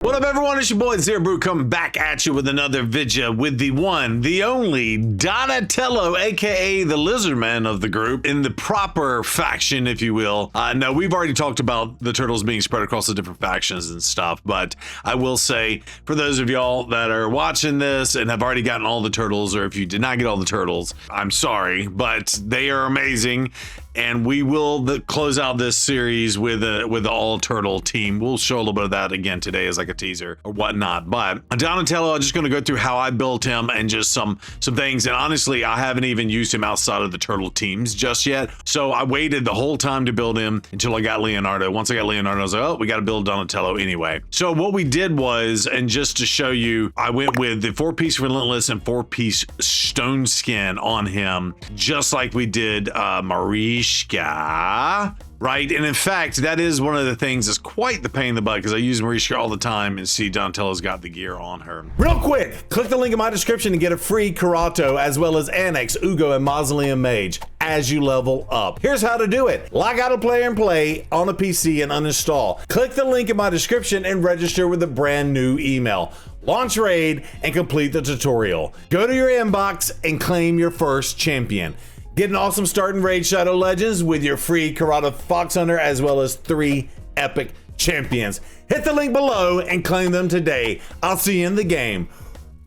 What up, everyone? It's your boy ZEROBREW coming back at you with another video with the one, the only Donatello, aka the Lizardman of the group, in the proper faction, if you will. No, we've already talked about the turtles being spread across the different factions and stuff, but I will say, for those of y'all that are watching this and have already gotten all the turtles, or if you did not get all the turtles, I'm sorry, but they are amazing. And we will close out this series with the all turtle team. We'll show a little bit of that again today as like a teaser or whatnot. But Donatello, I'm just going to go through how I built him and just some things. And honestly, I haven't even used him outside of the turtle teams just yet. So I waited the whole time to build him until I got Leonardo. Once I got Leonardo, I was like, oh, we got to build Donatello anyway. So what we did was, and just to show you, I went with the 4-piece Relentless and 4-piece Stone Skin on him, just like we did Marie. Right, and in fact, that is one of the things that's quite the pain in the butt because I use Mariska all the time and see Donatello's got the gear on her. Real quick, click the link in my description to get a free Karato as well as Annex, Ugo, and Mausoleum Mage as you level up. Here's how to do it. Log out of Player and Play on a PC and uninstall. Click the link in my description and register with a brand new email. Launch raid and complete the tutorial. Go to your inbox and claim your first champion. Get an awesome start in Raid Shadow Legends with your free Karate Fox Hunter as well as 3 epic champions. Hit the link below and claim them today. I'll see you in the game.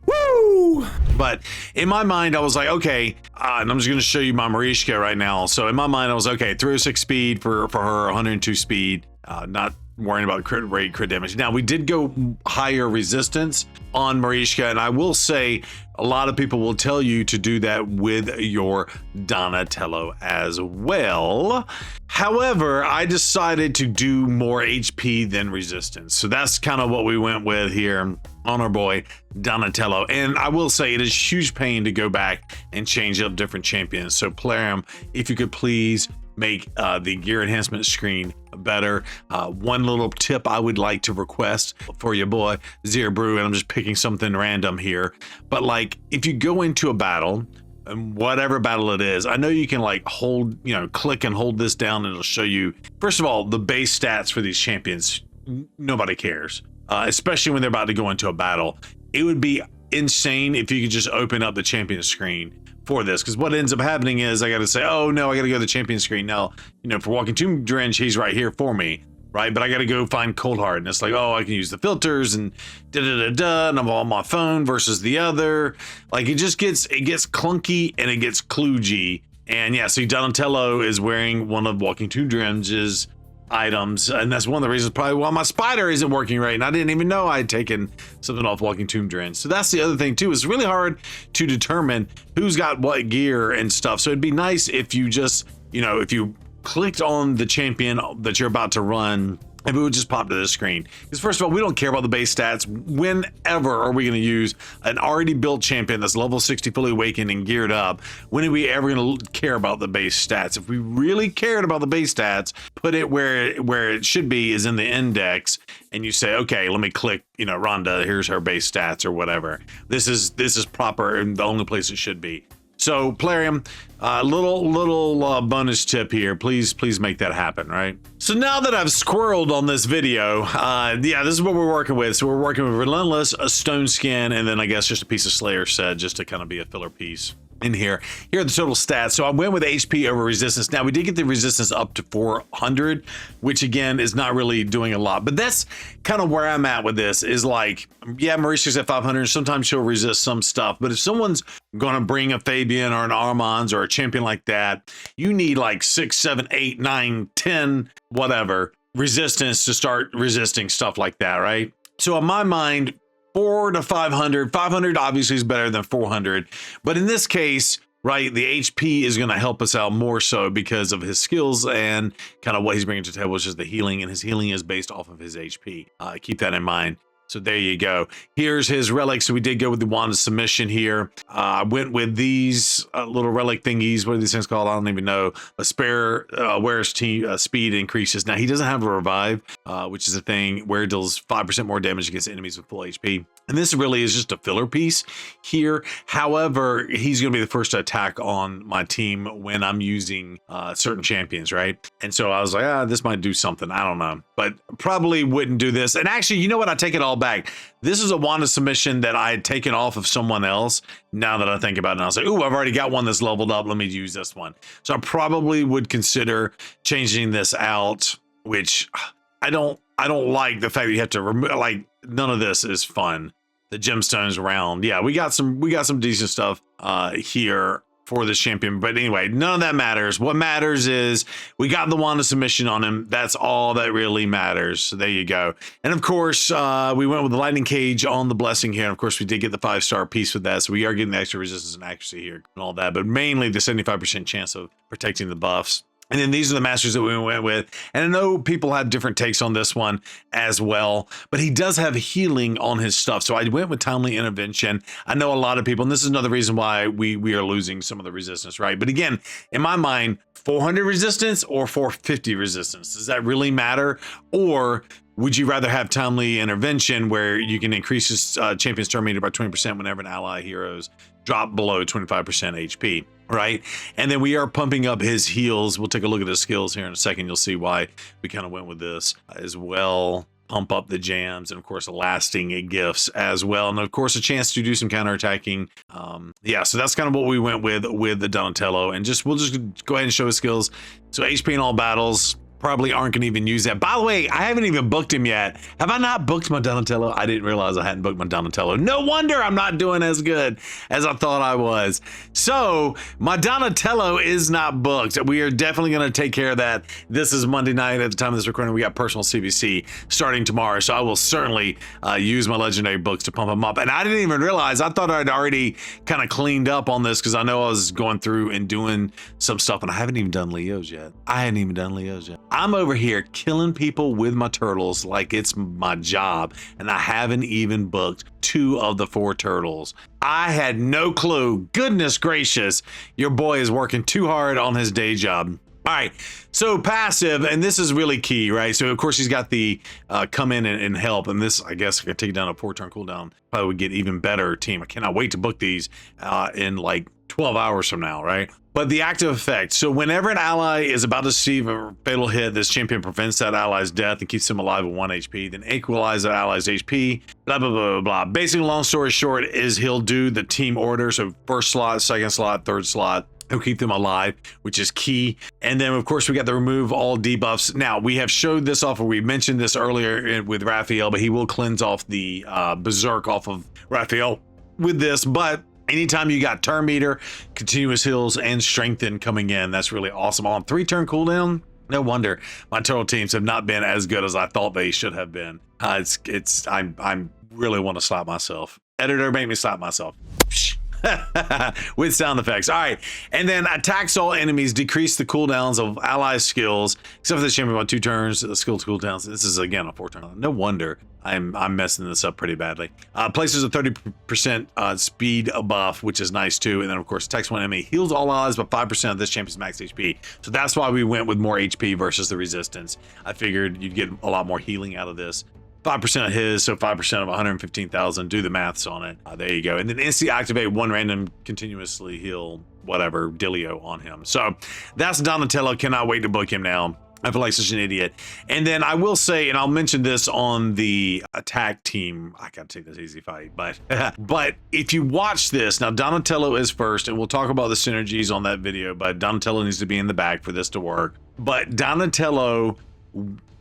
Woo! But in my mind, I was like, okay, and I'm just going to show you my Mariska right now. So in my mind, I was okay, 306 speed for her, 102 speed, not worrying about crit damage. Now, we did go higher resistance on Mariska, and I will say a lot of people will tell you to do that with your Donatello as well. However, I decided to do more HP than resistance. So that's kind of what we went with here on our boy Donatello. And I will say it is huge pain to go back and change up different champions. So Plarium, if you could please make the gear enhancement screen better. One little tip I would like to request for your boy ZEROBREW, and I'm just picking something random here, but like if you go into a battle, and whatever battle it is, I know you can like hold, click and hold this down and it'll show you, first of all, the base stats for these champions. Nobody cares, especially when they're about to go into a battle. It would be insane if you could just open up the champion screen for this, because what ends up happening is I got to say, oh no, I got to go to the champion screen now. For Walking Tomb Drench, he's right here for me, right? But I got to go find Cold Heart, and it's like, oh, I can use the filters and and I'm on my phone versus the other. Like it gets clunky and it gets kludgy. And yeah, so Donatello is wearing one of Walking Tomb Drench's items, and that's one of the reasons probably why my spider isn't working right, and I didn't even know I had taken something off Walking Tomb Drench. So that's the other thing too, it's really hard to determine who's got what gear and stuff. So it'd be nice if you just, if you clicked on the champion that you're about to run, and it would just pop to the screen. Because first of all, we don't care about the base stats. Whenever are we going to use an already built champion that's level 60 fully awakened and geared up? When are we ever going to care about the base stats? If we really cared about the base stats, put it where it should be, is in the index, and you say, okay, let me click, Rhonda, here's her base stats or whatever. This is proper and the only place it should be. So Plarium, little bonus tip here, please make that happen, right? So now that I've squirreled on this video, yeah, this is what we're working with. So we're working with Relentless, a Stone Skin, and then I guess just a piece of Slayer Set, just to kind of be a filler piece in here. Here are the total stats. So I went with HP over resistance. Now we did get the resistance up to 400, which again is not really doing a lot, but that's kind of where I'm at with this, is like, yeah, Marisha's at 500. Sometimes she'll resist some stuff, but if someone's going to bring a Fabian or an Armand's or a champion like that, you need like 6, 7, 8, 9, 10, whatever resistance to start resisting stuff like that, right? So in my mind, 400 to 500. 500 obviously is better than 400, but in this case, right, the HP is going to help us out more so because of his skills and kind of what he's bringing to the table, which is the healing, and his healing is based off of his HP. Keep that in mind. So there you go. Here's his relics. So we did go with the Wand of Submission here. I went with these little relic thingies. What are these things called? I don't even know. A spare wearer's speed increases. Now he doesn't have a revive, which is a thing where it deals 5% more damage against enemies with full HP. And this really is just a filler piece here. However, he's going to be the first to attack on my team when I'm using certain champions, right? And so I was like, this might do something. I don't know, but probably wouldn't do this. And actually, you know what? I take it all back. This is a Wanda submission that I had taken off of someone else. Now that I think about it, I was like, ooh, I've already got one that's leveled up. Let me use this one. So I probably would consider changing this out, which I don't like the fact that you have to remove, like, none of this is fun. The gemstones round. Yeah, we got some decent stuff here for this champion. But anyway, none of that matters. What matters is we got the Wanda submission on him. That's all that really matters. So there you go. And of course, we went with the lightning cage on the blessing here. And of course, we did get the 5-star piece with that. So we are getting the extra resistance and accuracy here and all that, but mainly the 75% chance of protecting the buffs. And then these are the masters that we went with. And I know people had different takes on this one as well, but he does have healing on his stuff. So I went with timely intervention. I know a lot of people, and this is another reason why we are losing some of the resistance, right? But again, in my mind, 400 resistance or 450 resistance, does that really matter? Or would you rather have timely intervention where you can increase his champion's turn meter by 20% whenever an ally heroes drop below 25% HP, right? And then we are pumping up his heals. We'll take a look at his skills here in a second. You'll see why we kind of went with this as well. Pump up the jams and of course lasting gifts as well, and of course a chance to do some counterattacking. Yeah, so that's kind of what we went with the Donatello, and we'll just go ahead and show his skills. So HP in all battles. Probably aren't gonna even use that. By the way, I haven't even booked him yet. Have I not booked my Donatello? I didn't realize I hadn't booked my Donatello. No wonder I'm not doing as good as I thought I was. So my Donatello is not booked. We are definitely gonna take care of that. This is Monday night at the time of this recording. We got personal CVC starting tomorrow. So I will certainly use my legendary books to pump them up. And I didn't even realize, I thought I'd already kind of cleaned up on this because I know I was going through and doing some stuff, and I haven't even done Leo's yet. I'm over here killing people with my turtles like it's my job, and I haven't even booked 2 of the 4 turtles. I had no clue. Goodness gracious, your boy is working too hard on his day job. All right, so passive, and this is really key, right? So of course he's got the come in and help, and this, I guess, I could take down a 4-turn cooldown. Probably would get even better team. I cannot wait to book these in like 12 hours from now, right? But the active effect, so whenever an ally is about to receive a fatal hit, this champion prevents that ally's death and keeps him alive with 1 HP, then equalize that ally's HP, blah, blah, blah, blah, blah. Basically, long story short, is he'll do the team order, so first slot, second slot, third slot. He'll keep them alive, which is key. And then, of course, we got the remove all debuffs. Now, we have showed this off, or we mentioned this earlier with Raphael, but he will cleanse off the Berserk off of Raphael with this. But anytime you got turn meter, continuous heals, and strengthen coming in, that's really awesome. On 3-turn cooldown, no wonder my turtle teams have not been as good as I thought they should have been. I'm really want to slap myself. Editor, make me slap myself. With sound effects. All right, and then attacks all enemies, decrease the cooldowns of ally skills, except for the champion about 2 turns. The skill cooldowns. This is again a 4-turn. No wonder I'm messing this up pretty badly. Places a 30% speed buff, which is nice too. And then of course attacks 1 enemy, heals all allies by 5% of this champion's max HP. So that's why we went with more HP versus the resistance. I figured you'd get a lot more healing out of this. 5% of his, so 5% of 115,000. Do the maths on it. There you go. And then instantly activate 1 random continuously heal whatever Dilio on him. So that's Donatello. Cannot wait to book him now. I feel like such an idiot. And then I will say, and I'll mention this on the attack team. I gotta take this easy fight, but but if you watch this now, Donatello is first, and we'll talk about the synergies on that video. But Donatello needs to be in the back for this to work. But Donatello,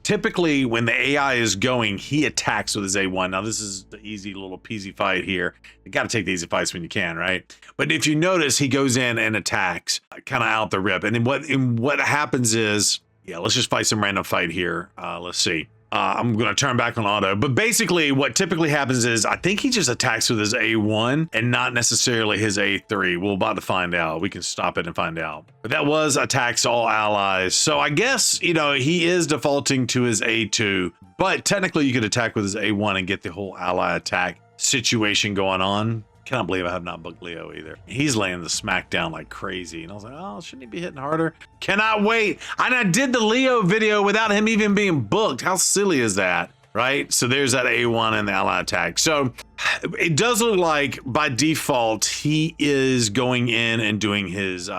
typically when the AI is going, he attacks with his A1. Now this is the easy little peasy fight here. You got to take the easy fights when you can, right? But if you notice, he goes in and attacks kind of out the rip. And then what happens is, yeah, let's just fight some random fight here. Let's see. I'm going to turn back on auto. But basically what typically happens is I think he just attacks with his A1 and not necessarily his A3. We're about to find out. We can stop it and find out. But that was attacks all allies. So I guess, you know, he is defaulting to his A2. But technically you could attack with his A1 and get the whole ally attack situation going on. Cannot believe I have not booked Leo either. He's laying the smack down like crazy. And I was like, oh, shouldn't he be hitting harder? Cannot wait. And I did the Leo video without him even being booked. How silly is that? Right? So there's that A1 and the ally attack. So it does look like by default, he is going in and doing his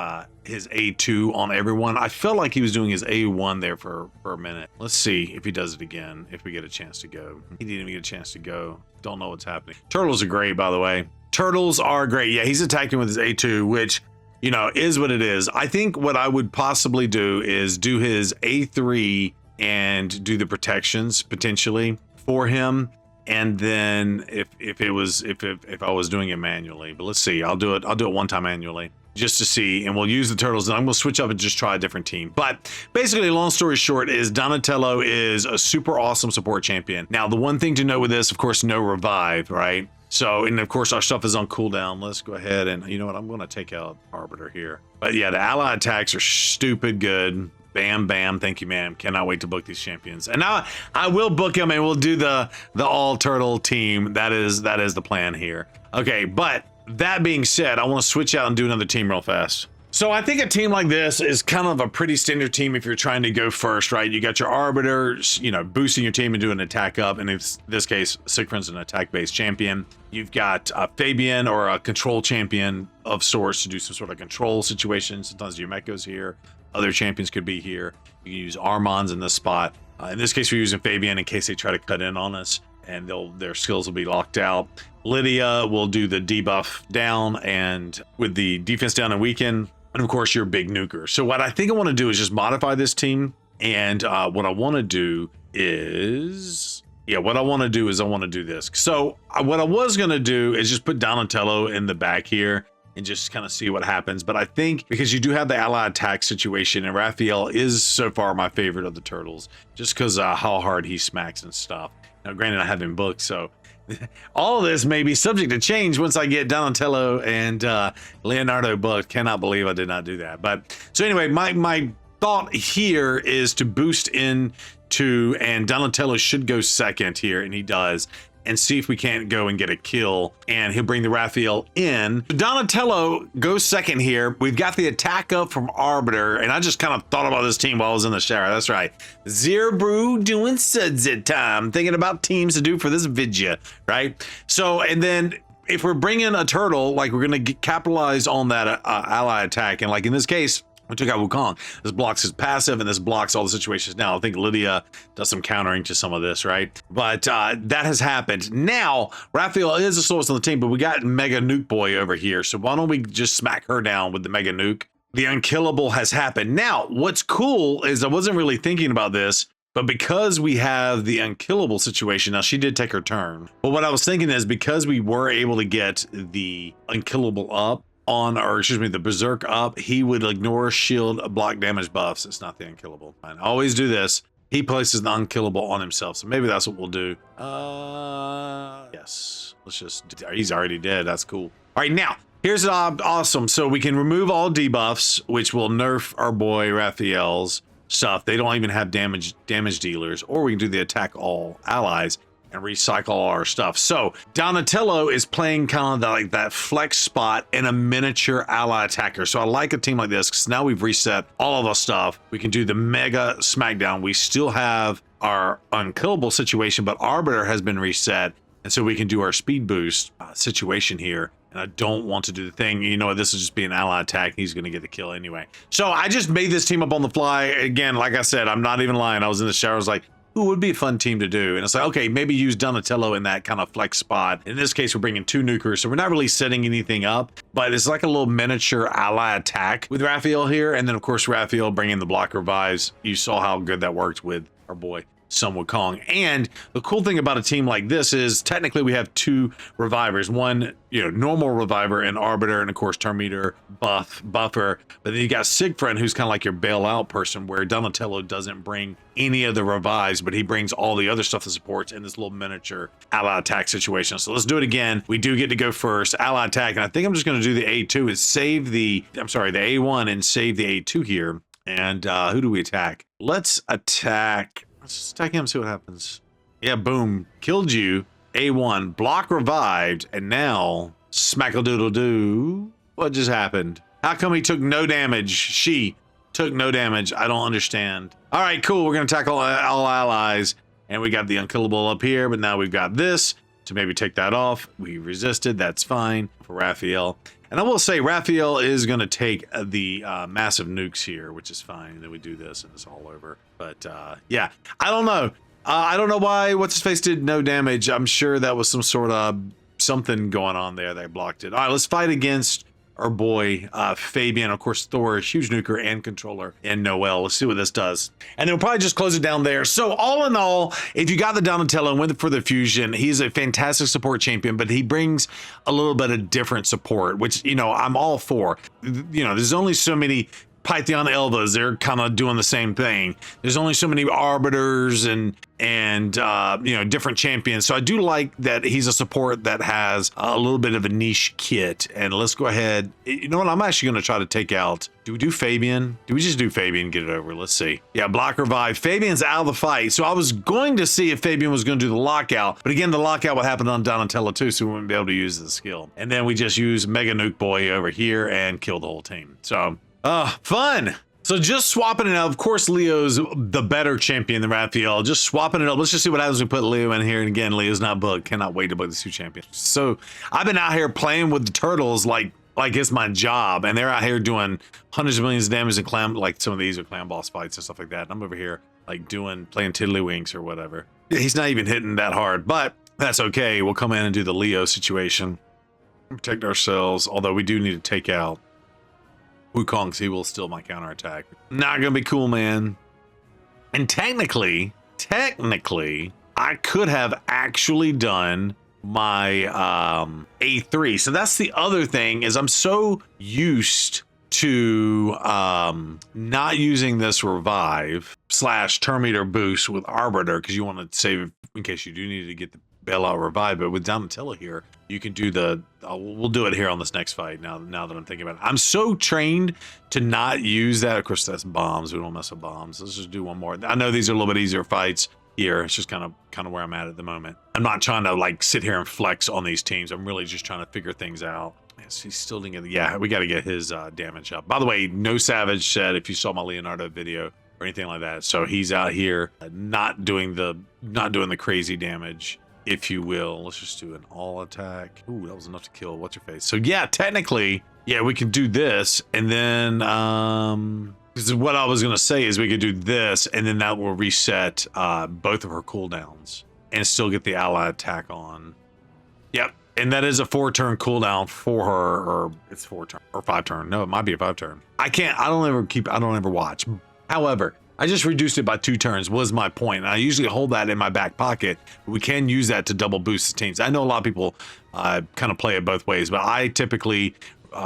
his A2 on everyone. I felt like he was doing his A1 there for a minute. Let's see if he does it again, if we get a chance to go. He didn't even get a chance to go. Don't know what's happening. Turtles are great, by the way. Turtles are great. Yeah, he's attacking with his A2, which, you know, is what it is. I think what I would possibly do is do his A3 and do the protections potentially for him. And then if I was doing it manually, but let's see, I'll do it one time manually just to see, and we'll use the turtles, and I'm gonna switch up and just try a different team. But basically, long story short, is Donatello is a super awesome support champion. Now, the one thing to note with this, of course, no revive, right? So, and of course, our stuff is on cooldown. Let's go ahead and, you know what, I'm gonna take out Arbiter here. But yeah, the ally attacks are stupid good. Bam, bam. Thank you, ma'am. Cannot wait to book these champions. And now I will book them, and we'll do the all turtle team. That is the plan here. Okay, but that being said, I want to switch out and do another team real fast. So I think a team like this is kind of a pretty standard team if you're trying to go first, right? You got your arbiters, you know, boosting your team and doing an attack up. And in this case, Siegfried's an attack-based champion. You've got Fabian, or a control champion of sorts, to do some sort of control situation. Sometimes your mech goes here. Other champions could be here. You can use Armands in this spot. In this case, we're using Fabian in case they try to cut in on us, and their skills will be locked out. Lydia will do the debuff down, and with the defense down and weaken, and of course your big nuker. So what I think I want to do is just modify this team, and what I want to do is, I want to do this. So what I was gonna do is just put Donatello in the back here and just kind of see what happens. But I think because you do have the ally attack situation, and Raphael is so far my favorite of the turtles, just because how hard he smacks and stuff. Now, granted, I have him booked, so all of this may be subject to change once I get Donatello and Leonardo booked. Cannot believe I did not do that. But so anyway, my thought here is to boost in to, and Donatello should go second here, and he does, and see if we can't go and get a kill, and he'll bring the Raphael in. Donatello goes second here. We've got the attack up from Arbiter, and I just kind of thought about this team while I was in the shower. That's right. ZEROBREW doing sunset time, thinking about teams to do for this video, right? So, and then if we're bringing a turtle, like, we're gonna capitalize on that ally attack, and like in this case, we took out Wukong. This blocks his passive, and this blocks all the situations. Now, I think Lydia does some countering to some of this, right? But that has happened. Now, Raphael is the slowest on the team, but we got Mega Nuke Boy over here. So why don't we just smack her down with the Mega Nuke? The unkillable has happened. Now, what's cool is I wasn't really thinking about this, but because we have the unkillable situation, now she did take her turn. But what I was thinking is, because we were able to get the unkillable up, the berserk up, he would ignore shield block damage buffs. It's not the unkillable. I always do this. He places the unkillable on himself, so maybe that's what we'll do. Yes, let's just, he's already dead. That's cool. All right, now here's awesome. So we can remove all debuffs, which will nerf our boy Raphael's stuff. They don't even have damage dealers, or we can do the attack all allies and recycle all our stuff. So Donatello is playing kind of like that flex spot in a miniature ally attacker. So I like a team like this, because now we've reset all of our stuff. We can do the mega smackdown. We still have our unkillable situation, but Arbiter has been reset, and so we can do our speed boost situation here. And I don't want to do the thing, you know, this is just be an ally attack. He's going to get the kill anyway. So I just made this team up on the fly. Again, like I said, I'm not even lying. I was in the shower. I was like, who would be a fun team to do? And it's like, okay, maybe use Donatello in that kind of flex spot. In this case, we're bringing 2 nukers, so we're not really setting anything up, but it's like a little miniature ally attack with Raphael here. And then, of course, Raphael bringing the block revives. You saw how good that worked with our boy Sun Wukong. And the cool thing about a team like this is technically we have 2 revivers, one, you know, normal reviver and Arbiter, and of course Terminator buffer, but then you got Siegfried, who's kind of like your bailout person, where Donatello doesn't bring any of the revives, but he brings all the other stuff that supports in this little miniature ally attack situation. So let's do it again. We do get to go first, ally attack, and I think I'm just going to do the A2 is save the A1 and save the A2 here. And who do we attack? Let's attack him, see what happens. Yeah, boom. Killed you. A1. Block revived. And now, smack-a-doodle-doo. What just happened? How come he took no damage? She took no damage. I don't understand. All right, cool. We're going to attack all allies. And we got the unkillable up here, but now we've got this to maybe take that off. We resisted. That's fine for Raphael. And I will say Raphael is going to take the massive nukes here, which is fine. And then we do this and it's all over. But yeah, I don't know. I don't know why what's his face did no damage. I'm sure that was some sort of something going on there. They blocked it. All right, let's fight against our boy Fabian. Of course, Thor, huge nuker and controller, and Noel. Let's see what this does. And then we'll probably just close it down there. So all in all, if you got the Donatello and went for the fusion, he's a fantastic support champion, but he brings a little bit of different support, which, you know, I'm all for. You know, there's only so many Python Elvas, they're kind of doing the same thing. There's only so many arbiters and you know, different champions. So I do like that he's a support that has a little bit of a niche kit. And let's go ahead. You know what? I'm actually going to try to take out. Do we do Fabian? Do we just do Fabian? Get it over. Let's see. Yeah, block revive. Fabian's out of the fight. So I was going to see if Fabian was going to do the lockout, but again, the lockout would happen on Donatello too, so we wouldn't be able to use the skill. And then we just use Mega Nuke Boy over here and kill the whole team. So fun. So just swapping it out. Of course, Leo's the better champion than Raphael. Just swapping it up. Let's just see what happens when we put Leo in here. And again, Leo's not bugged. Cannot wait to book the two champions. So I've been out here playing with the turtles like it's my job. And they're out here doing hundreds of millions of damage in clan, like some of these are clan boss fights and stuff like that. And I'm over here like playing tiddlywinks or whatever. He's not even hitting that hard, but that's okay. We'll come in and do the Leo situation. Protect ourselves. Although we do need to take out Wukong, because he will steal my counterattack. Not gonna be cool, man. And technically, I could have actually done my A3. So that's the other thing, is I'm so used to not using this revive / turn meter boost with Arbiter, because you want to save in case you do need to get the bailout revive. But with Donatello here, you can do we'll do it here on this next fight. Now that I'm thinking about it, I'm so trained to not use that. Of course, that's bombs. We don't mess with bombs. Let's just do one more. I know these are a little bit easier fights here. It's just kind of where I'm at the moment. I'm not trying to like sit here and flex on these teams. I'm really just trying to figure things out. Yes, he's still didn't get. Yeah, we got to get his damage up. By the way, No Savage said if you saw my Leonardo video or anything like that, so he's out here not doing the crazy damage, if you will. Let's just do an all attack. Ooh, that was enough to kill what's your face. So yeah, technically, yeah, we can do this, and then this is what I was gonna say, is we could do this, and then that will reset both of her cooldowns and still get the ally attack on. Yep. And that is a 4-turn cooldown for her, or it's 4-turn or 5-turn. No, it might be a 5-turn. I don't ever watch. However, I just reduced it by 2 turns was my point. And I usually hold that in my back pocket. We can use that to double boost the teams. I know a lot of people kind of play it both ways, but I typically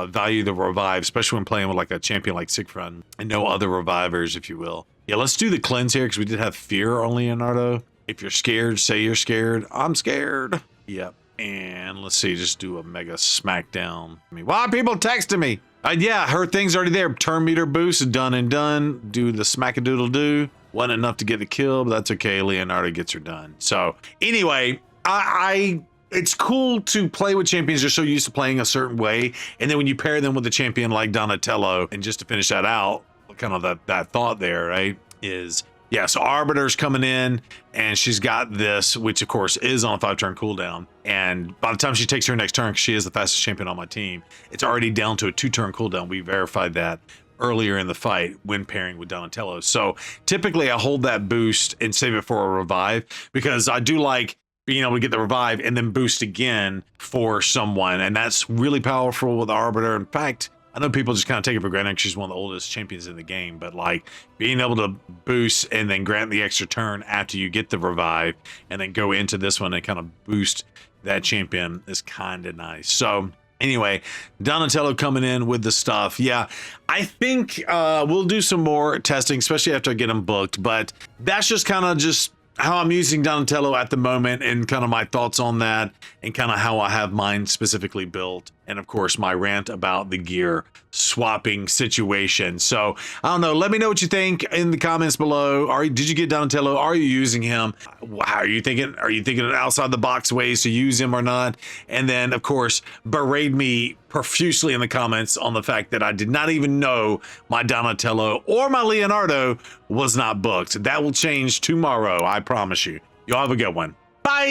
value the revive, especially when playing with like a champion like Siegfried and no other revivers, if you will. Yeah, let's do the cleanse here, because we did have fear on Leonardo. If you're scared, say you're scared. I'm scared. Yep. And let's see, just do a mega smackdown. I mean, why are people texting me? Yeah, her thing's already there. Turn meter boost, done and done. Do the smack-a-doodle-doo. Wasn't enough to get the kill, but that's okay. Leonardo gets her done. So anyway, it's cool to play with champions you're so used to playing a certain way. And then when you pair them with a champion like Donatello, and just to finish that out, kind of that thought there, right, is... yeah, so Arbiter's coming in, and she's got this, which of course is on a 5-turn cooldown. And by the time she takes her next turn, 'cause she is the fastest champion on my team, it's already down to a 2-turn cooldown. We verified that earlier in the fight when pairing with Donatello. So typically I hold that boost and save it for a revive, because I do like being able to get the revive and then boost again for someone. And that's really powerful with Arbiter. In fact, I know people just kind of take it for granted because she's one of the oldest champions in the game, but like being able to boost and then grant the extra turn after you get the revive and then go into this one and kind of boost that champion is kind of nice. So anyway, Donatello coming in with the stuff. Yeah, I think we'll do some more testing, especially after I get them booked, but that's just kind of just how I'm using Donatello at the moment and kind of my thoughts on that and kind of how I have mine specifically built. And of course, my rant about the gear swapping situation. So I don't know. Let me know what you think in the comments below. Did you get Donatello? Are you using him? How are you thinking? Are you thinking of outside the box ways to use him or not? And then of course, berate me profusely in the comments on the fact that I did not even know my Donatello or my Leonardo was not booked. That will change tomorrow. I promise you. Y'all have a good one. Bye.